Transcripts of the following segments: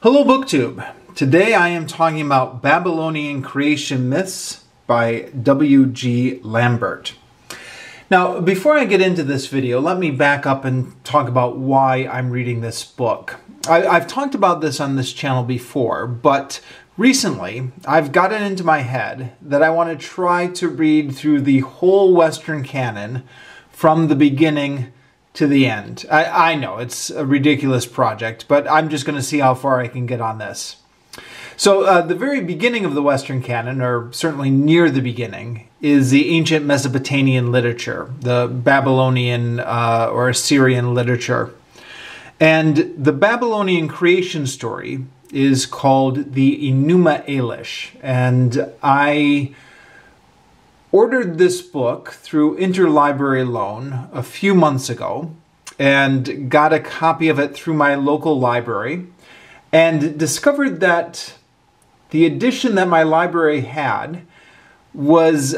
Hello BookTube. Today I am talking about Babylonian creation myths by W.G. Lambert. Now, before I get into this video, let me back up and talk about why I'm reading this book. I've talked about this on this channel before, but recently I've gotten into my head that I want to try to read through the whole Western canon from the beginning to the end. I know it's a ridiculous project, but I'm just going to see how far I can get on this. So the very beginning of the Western canon, or certainly near the beginning, is the ancient Mesopotamian literature, the Babylonian or Assyrian literature. And the Babylonian creation story is called the Enuma Elis. And I ordered this book through interlibrary loan a few months ago and got a copy of it through my local library and discovered that the edition that my library had was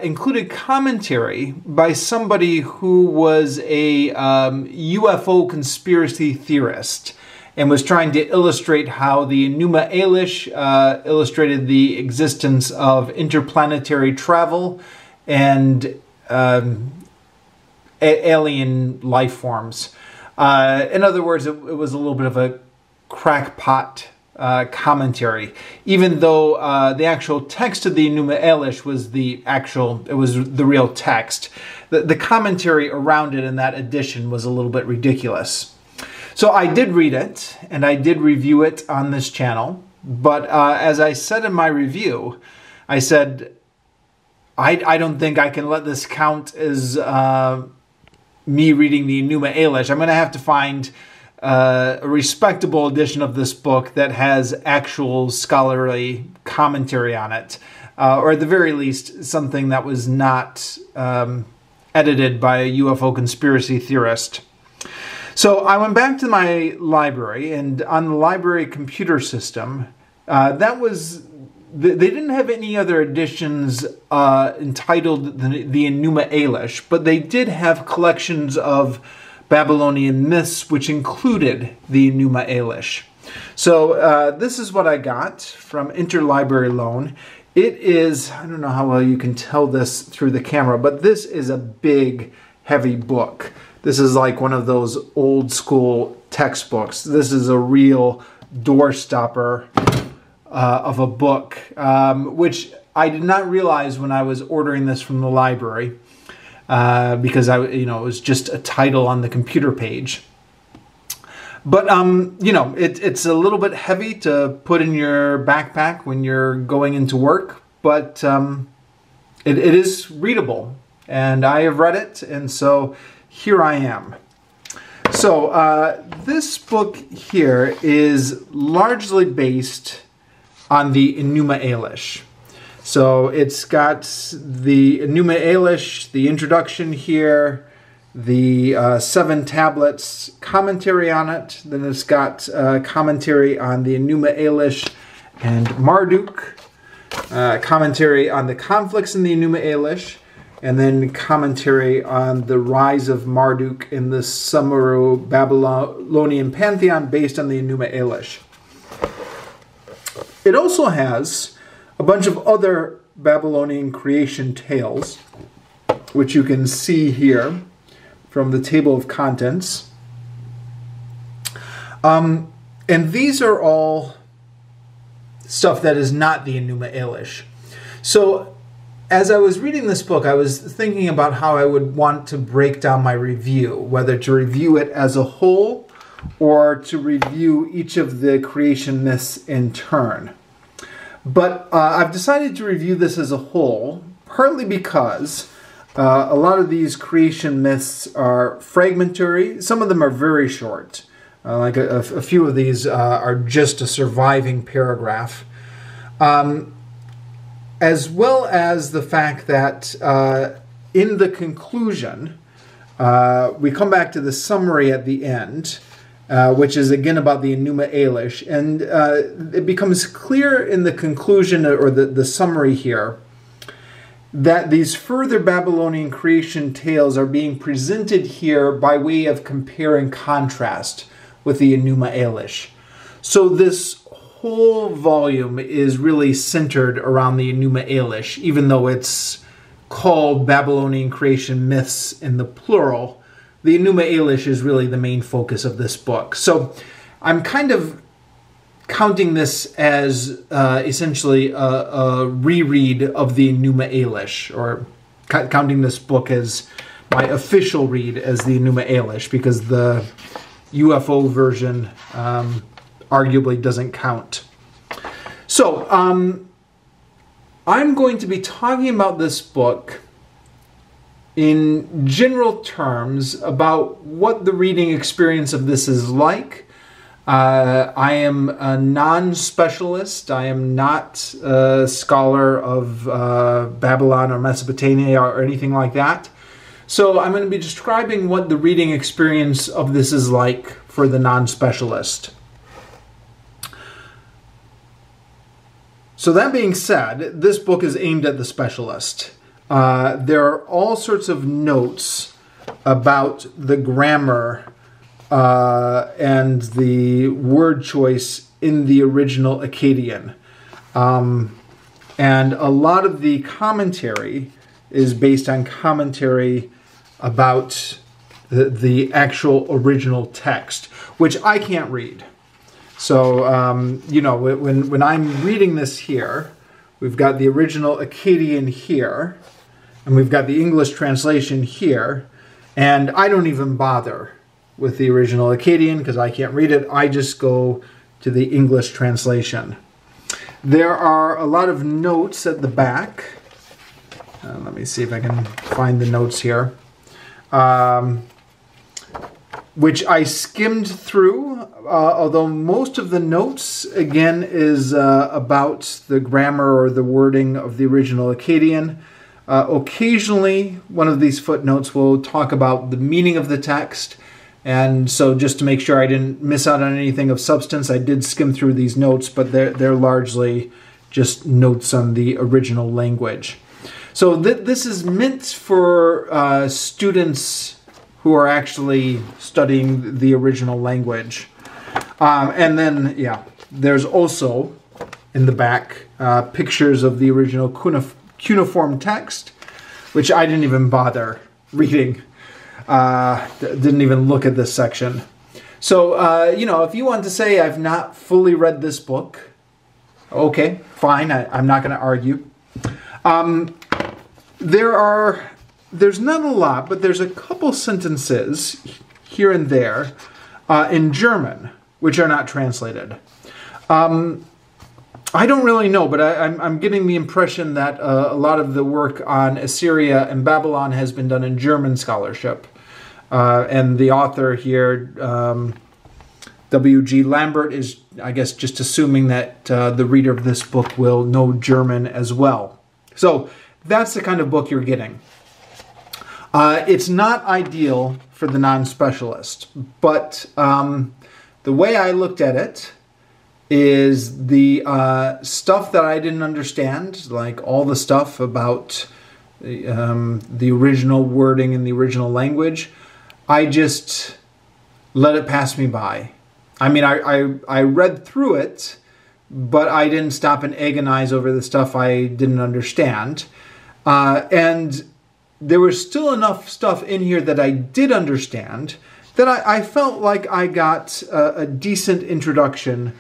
included commentary by somebody who was a UFO conspiracy theorist and was trying to illustrate how the Enuma Elis illustrated the existence of interplanetary travel and alien life forms. In other words, it was a little bit of a crackpot commentary, even though the actual text of the Enuma Elis was the real text. The commentary around it in that edition was a little bit ridiculous. So I did read it, and I did review it on this channel, but as I said in my review, I said, I don't think I can let this count as me reading the Enuma Elis. I'm going to have to find a respectable edition of this book that has actual scholarly commentary on it, or at the very least, something that was not edited by a UFO conspiracy theorist. So I went back to my library, and on the library computer system, they didn't have any other editions entitled the Enuma Elis, but they did have collections of Babylonian myths, which included the Enuma Elis. So this is what I got from interlibrary loan. It is, I don't know how well you can tell this through the camera, but this is a big, heavy book. This is like one of those old school textbooks. This is a real doorstopper of a book, which I did not realize when I was ordering this from the library, because it was just a title on the computer page. But it's a little bit heavy to put in your backpack when you're going into work, but it is readable, and I have read it, and so here I am. So this book here is largely based on the Enuma Elis. So it's got the Enuma Elis, the introduction here, the 7 tablets commentary on it. Then it's got commentary on the Enuma Elis and Marduk, commentary on the conflicts in the Enuma Elis, and then commentary on the rise of Marduk in the Sumeru Babylonian pantheon based on the Enuma Elis. It also has a bunch of other Babylonian creation tales, which you can see here from the table of contents. And these are all stuff that is not the Enuma Elis. So as I was reading this book, I was thinking about how I would want to break down my review, whether to review it as a whole or to review each of the creation myths in turn. But I've decided to review this as a whole, partly because a lot of these creation myths are fragmentary. Some of them are very short. Like a few of these are just a surviving paragraph. As well as the fact that in the conclusion, we come back to the summary at the end, which is again about the Enuma Elis, and it becomes clear in the conclusion, or the summary here, that these further Babylonian creation tales are being presented here by way of compare and contrast with the Enuma Elis. So this whole volume is really centered around the Enuma Elish, even though it's called Babylonian Creation Myths in the plural. The Enuma Elish is really the main focus of this book. So I'm kind of counting this as essentially a reread of the Enuma Elish, or counting this book as my official read as the Enuma Elish, because the UFO version arguably doesn't count. So I'm going to be talking about this book in general terms about what the reading experience of this is like. I am a non-specialist. I am not a scholar of Babylon or Mesopotamia or anything like that. So I'm going to be describing what the reading experience of this is like for the non-specialist. So that being said, this book is aimed at the specialist. There are all sorts of notes about the grammar and the word choice in the original Akkadian. And a lot of the commentary is based on commentary about the actual original text, which I can't read. So, you know, when I'm reading this here, we've got the original Akkadian here, and we've got the English translation here, and I don't even bother with the original Akkadian because I can't read it. I just go to the English translation. There are a lot of notes at the back. Let me see if I can find the notes here. Which I skimmed through, although most of the notes, again, is about the grammar or the wording of the original Akkadian. Occasionally, one of these footnotes will talk about the meaning of the text, and so just to make sure I didn't miss out on anything of substance, I did skim through these notes, but they're largely just notes on the original language. So this is meant for students who are actually studying the original language. And then, yeah, there's also in the back pictures of the original cuneiform text, which I didn't even bother reading. Didn't even look at this section. So, you know, if you want to say I've not fully read this book, okay, fine, I'm not going to argue. There's not a lot, but there's a couple sentences here and there in German, which are not translated. I don't really know, but I'm getting the impression that a lot of the work on Assyria and Babylon has been done in German scholarship. And the author here, W.G. Lambert, is, I guess, just assuming that the reader of this book will know German as well. So that's the kind of book you're getting. It's not ideal for the non-specialist, but the way I looked at it is the stuff that I didn't understand, like all the stuff about the original wording in the original language, I just let it pass me by. I mean, I read through it, but I didn't stop and agonize over the stuff I didn't understand. And there was still enough stuff in here that I did understand that I felt like I got a decent introduction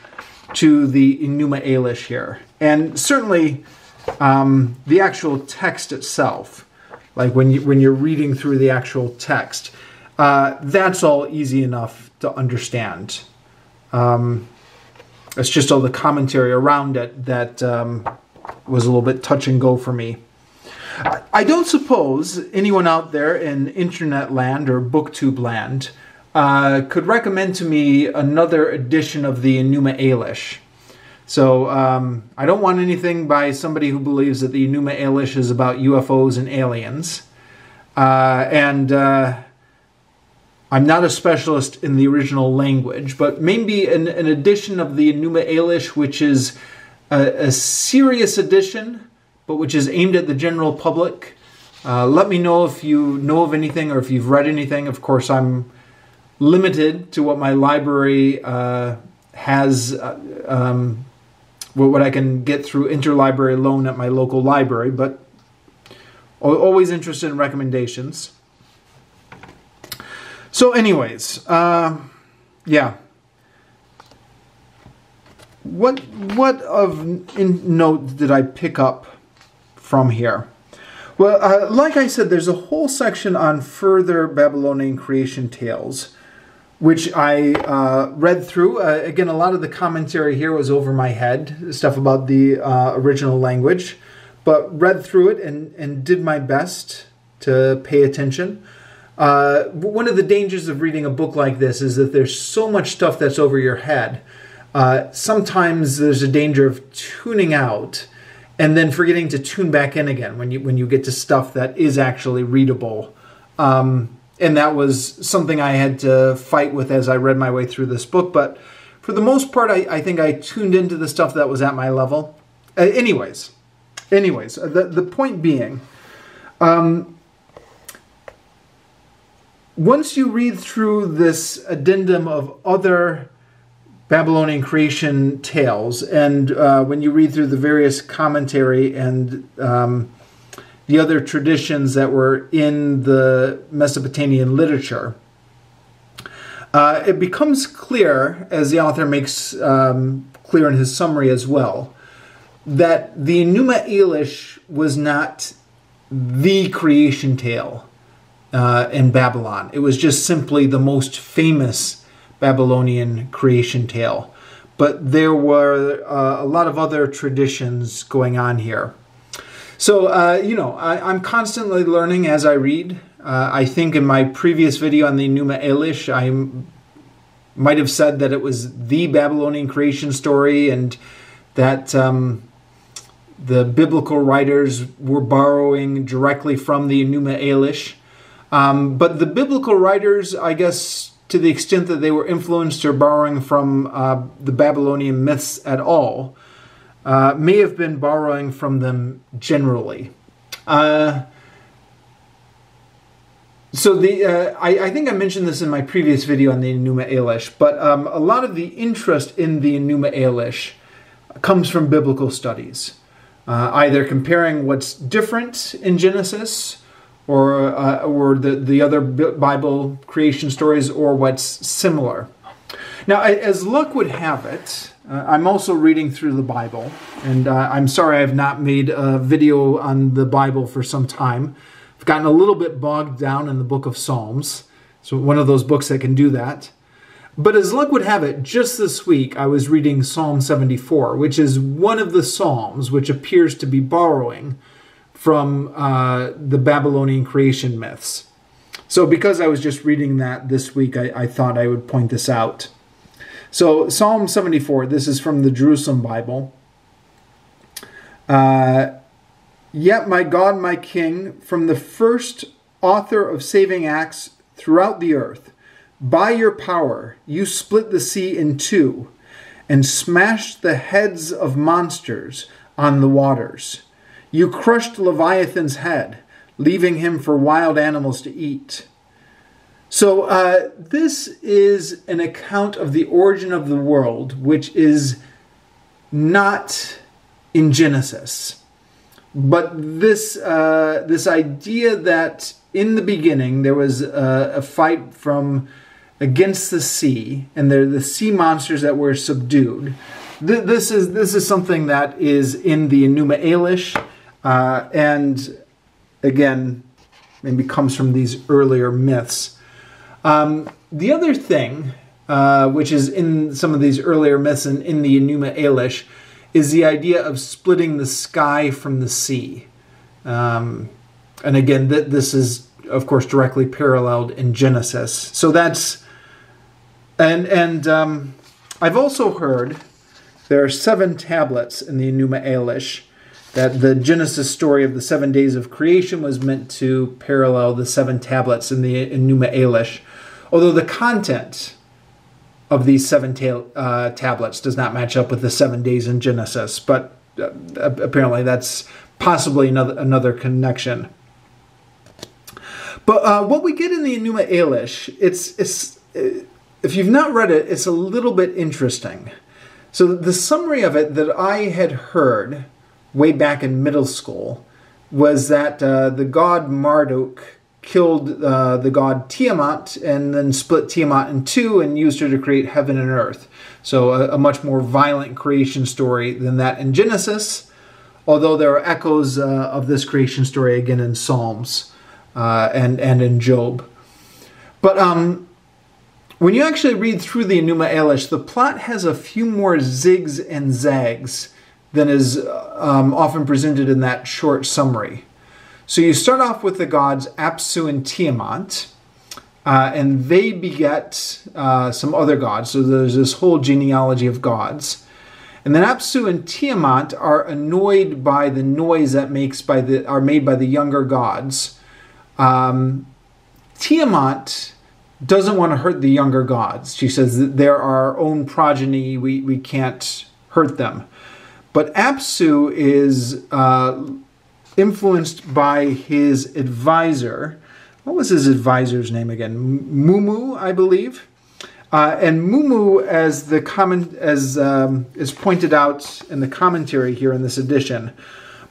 to the Enuma Elish here. And certainly the actual text itself, like when you're reading through the actual text, that's all easy enough to understand. It's just all the commentary around it that was a little bit touch and go for me. I don't suppose anyone out there in internet land or booktube land could recommend to me another edition of the Enuma Elish. So I don't want anything by somebody who believes that the Enuma Elish is about UFOs and aliens. I'm not a specialist in the original language, but maybe an edition of the Enuma Elish, which is a serious edition, but which is aimed at the general public. Let me know if you know of anything or if you've read anything. Of course, I'm limited to what my library has what I can get through interlibrary loan at my local library, but always interested in recommendations. So anyways, yeah. What of note did I pick up from here? Well, like I said, there's a whole section on further Babylonian creation tales, which I read through. Again, a lot of the commentary here was over my head, stuff about the original language, but read through it and did my best to pay attention. One of the dangers of reading a book like this is that there's so much stuff that's over your head. Sometimes there's a danger of tuning out and then forgetting to tune back in again when you get to stuff that is actually readable. And that was something I had to fight with as I read my way through this book. But for the most part, I think I tuned into the stuff that was at my level. Anyways, the point being, once you read through this addendum of other Babylonian creation tales, and when you read through the various commentary and the other traditions that were in the Mesopotamian literature, it becomes clear, as the author makes clear in his summary as well, that the Enuma Elish was not the creation tale in Babylon. It was just simply the most famous Babylonian creation tale. But there were a lot of other traditions going on here. So, I'm constantly learning as I read. I think in my previous video on the Enuma Elish, I might have said that it was the Babylonian creation story and that the biblical writers were borrowing directly from the Enuma Elish. But the biblical writers, I guess, to the extent that they were influenced or borrowing from the Babylonian myths at all, may have been borrowing from them generally. I think I mentioned this in my previous video on the Enuma Elish, but a lot of the interest in the Enuma Elish comes from biblical studies, either comparing what's different in Genesis or the other Bible creation stories, or what's similar. Now, as luck would have it, I'm also reading through the Bible, and I'm sorry I've not made a video on the Bible for some time. I've gotten a little bit bogged down in the book of Psalms, so one of those books that can do that. But as luck would have it, just this week I was reading Psalm 74, which is one of the Psalms which appears to be borrowing from the Babylonian creation myths. So because I was just reading that this week, I thought I would point this out. So Psalm 74, this is from the Jerusalem Bible. Yet my God, my King, from the first author of saving acts throughout the earth, by your power you split the sea in two and smashed the heads of monsters on the waters. You crushed Leviathan's head, leaving him for wild animals to eat. So this is an account of the origin of the world, which is not in Genesis. But this idea that in the beginning there was a fight against the sea, and the sea monsters that were subdued. This is something that is in the Enuma Elish. And again, maybe comes from these earlier myths. The other thing, which is in some of these earlier myths and in the Enuma Elish, is the idea of splitting the sky from the sea. And again, this is, of course, directly paralleled in Genesis. So that's, and I've also heard there are 7 tablets in the Enuma Elish, that the Genesis story of the 7 days of creation was meant to parallel the 7 tablets in the Enuma Elish. Although the content of these 7 tablets does not match up with the 7 days in Genesis, but apparently that's possibly another connection. But what we get in the Enuma Elish, if you've not read it, it's a little bit interesting. So the summary of it that I had heard way back in middle school was that the god Marduk killed the god Tiamat and then split Tiamat in two and used her to create heaven and earth. So a much more violent creation story than that in Genesis, although there are echoes of this creation story again in Psalms and in Job. But when you actually read through the Enuma Elish, the plot has a few more zigs and zags than is often presented in that short summary. So you start off with the gods Apsu and Tiamat, and they beget some other gods. So there's this whole genealogy of gods. And then Apsu and Tiamat are annoyed by the noise that are made by the younger gods. Tiamat doesn't want to hurt the younger gods. She says that they're our own progeny, we can't hurt them. But Apsu is influenced by his advisor. What was his advisor's name again? Mumu, I believe. And Mumu, as is pointed out in the commentary here in this edition,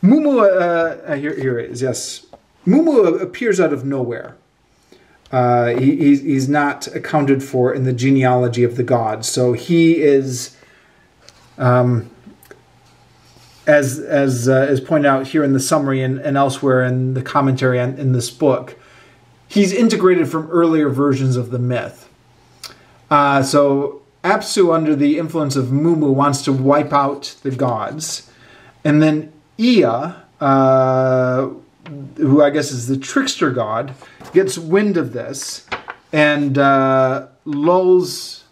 Mumu, here it is, yes. Mumu appears out of nowhere. He's not accounted for in the genealogy of the gods. So he is, as is pointed out here in the summary and elsewhere in the commentary in this book, he's integrated from earlier versions of the myth. So Apsu, under the influence of Mumu, wants to wipe out the gods. And then Ea, who I guess is the trickster god, gets wind of this and lulls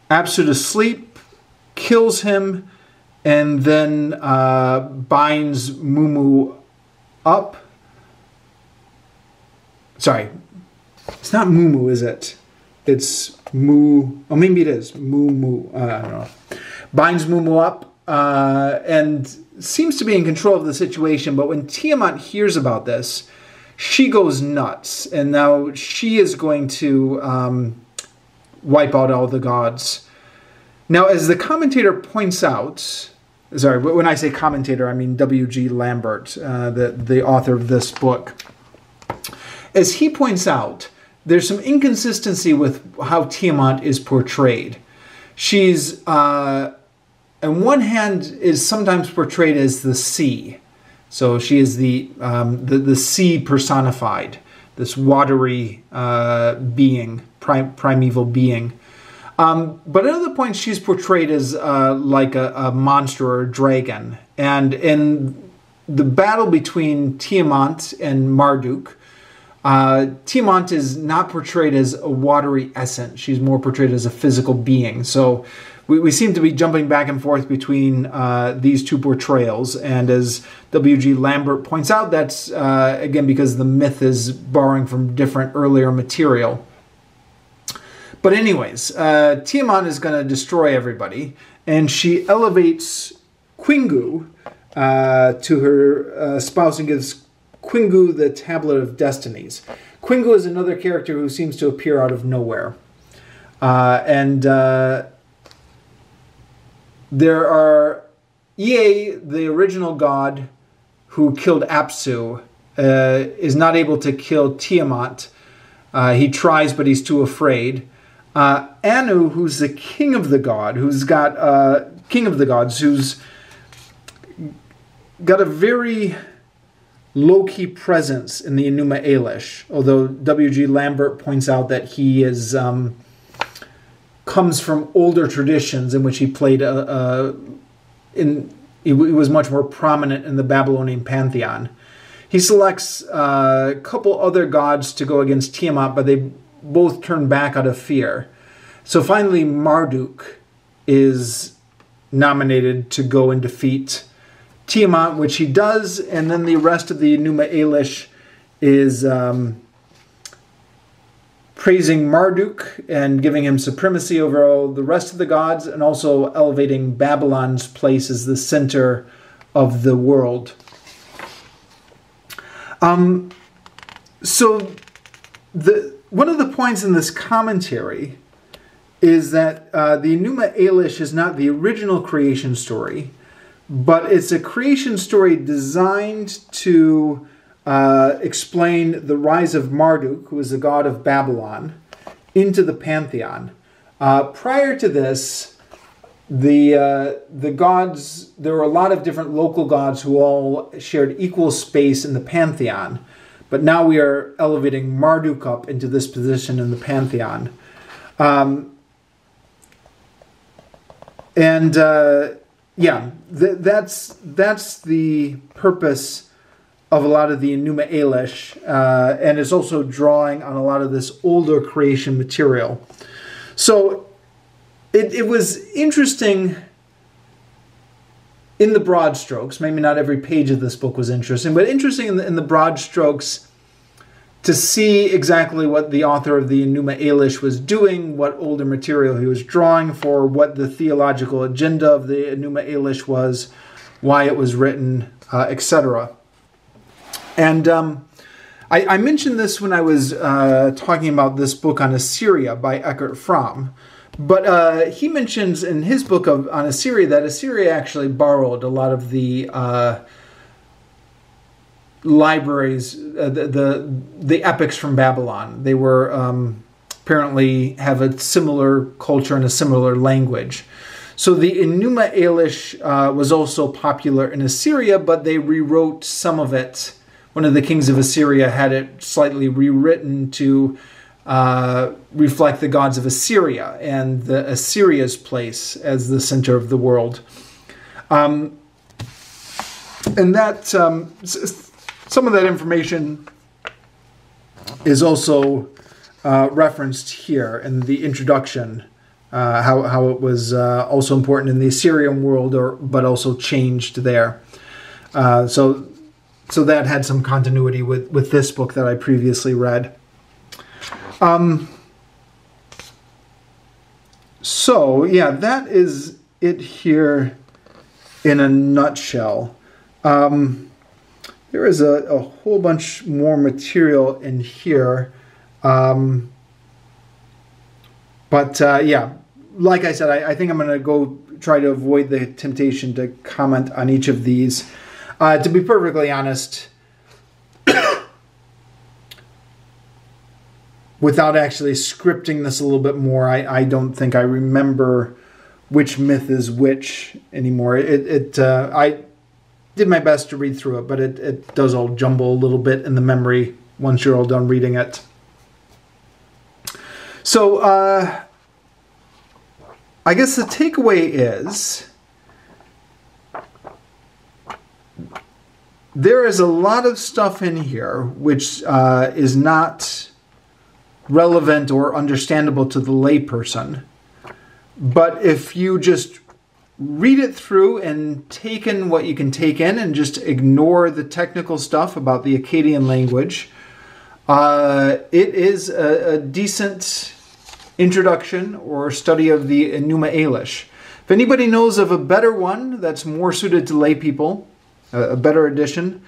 Apsu to sleep, kills him, and then binds Mumu up. Sorry, it's not Mumu, is it? It's Mu. Oh, maybe it is Mumu. I don't know. Binds Mumu up and seems to be in control of the situation. But when Tiamat hears about this, she goes nuts, and now she is going to wipe out all the gods. Now, as the commentator points out, sorry, when I say commentator, I mean W.G. Lambert, the author of this book. As he points out, there's some inconsistency with how Tiamat is portrayed. She's, on one hand, is sometimes portrayed as the sea. So she is the sea personified, this watery being, primeval being. But at other points, she's portrayed as like a monster or a dragon. And in the battle between Tiamat and Marduk, Tiamat is not portrayed as a watery essence. She's more portrayed as a physical being. So we seem to be jumping back and forth between these two portrayals. And as W.G. Lambert points out, that's, again, because the myth is borrowing from different earlier material. But anyways, Tiamat is going to destroy everybody. And she elevates Quingu to her spouse and gives Quingu the Tablet of Destinies. Quingu is another character who seems to appear out of nowhere. There are Ea, the original god who killed Apsu, is not able to kill Tiamat. He tries, but he's too afraid. Anu, who's the king of the god, who's got king of the gods, who's got a very low-key presence in the Enuma Elish, although W.G. Lambert points out that he is comes from older traditions in which he played he was much more prominent in the Babylonian pantheon. He selects a couple other gods to go against Tiamat, but they both turn back out of fear. So finally Marduk is nominated to go and defeat Tiamat, which he does, and then the rest of the Enuma Elish is praising Marduk and giving him supremacy over all the rest of the gods, and also elevating Babylon's place as the center of the world. So one of the points in this commentary is that the Enuma Elish is not the original creation story, but it's a creation story designed to explain the rise of Marduk, who is the god of Babylon, into the pantheon. Prior to this, the gods, there were a lot of different local gods who all shared equal space in the pantheon, but now we are elevating Marduk up into this position in the pantheon. That's the purpose of a lot of the Enuma Elish, and it's also drawing on a lot of this older creation material. So it was interesting in the broad strokes. Maybe not every page of this book was interesting, but interesting in the broad strokes to see exactly what the author of the Enuma Elish was doing, what older material he was drawing for, what the theological agenda of the Enuma Elish was, why it was written, etc. And I mentioned this when I was talking about this book on Assyria by Eckhart Fromm, but he mentions in his book on Assyria that Assyria actually borrowed a lot of the libraries, the epics from Babylon. They were apparently have a similar culture and a similar language. So the Enuma Elish was also popular in Assyria, but they rewrote some of it. One of the kings of Assyria had it slightly rewritten to reflect the gods of Assyria and the Assyria's place as the center of the world. And that some of that information is also referenced here in the introduction, how it was also important in the Assyrian world, but also changed there. So that had some continuity with this book that I previously read. So yeah, that is it here in a nutshell. There is a whole bunch more material in here. Yeah, like I said, I think I'm going to go try to avoid the temptation to comment on each of these. To be perfectly honest, without actually scripting this a little bit more, I don't think I remember which myth is which anymore. I did my best to read through it, but it does all jumble a little bit in the memory once you're all done reading it. So, I guess the takeaway is there is a lot of stuff in here which is not relevant or understandable to the layperson. But if you just read it through and take in what you can take in and just ignore the technical stuff about the Akkadian language, it is a decent introduction or study of the Enuma Elish. If anybody knows of a better one that's more suited to lay people, a better edition,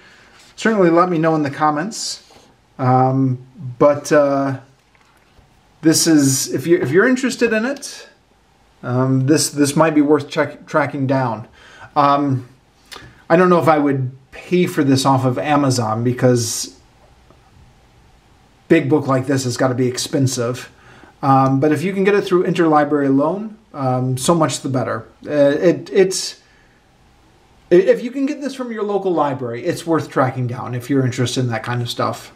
certainly let me know in the comments. This is, if you're interested in it, this might be worth tracking down. I don't know if I would pay for this off of Amazon, because big book like this has got to be expensive. But if you can get it through interlibrary loan, so much the better. If you can get this from your local library, it's worth tracking down if you're interested in that kind of stuff.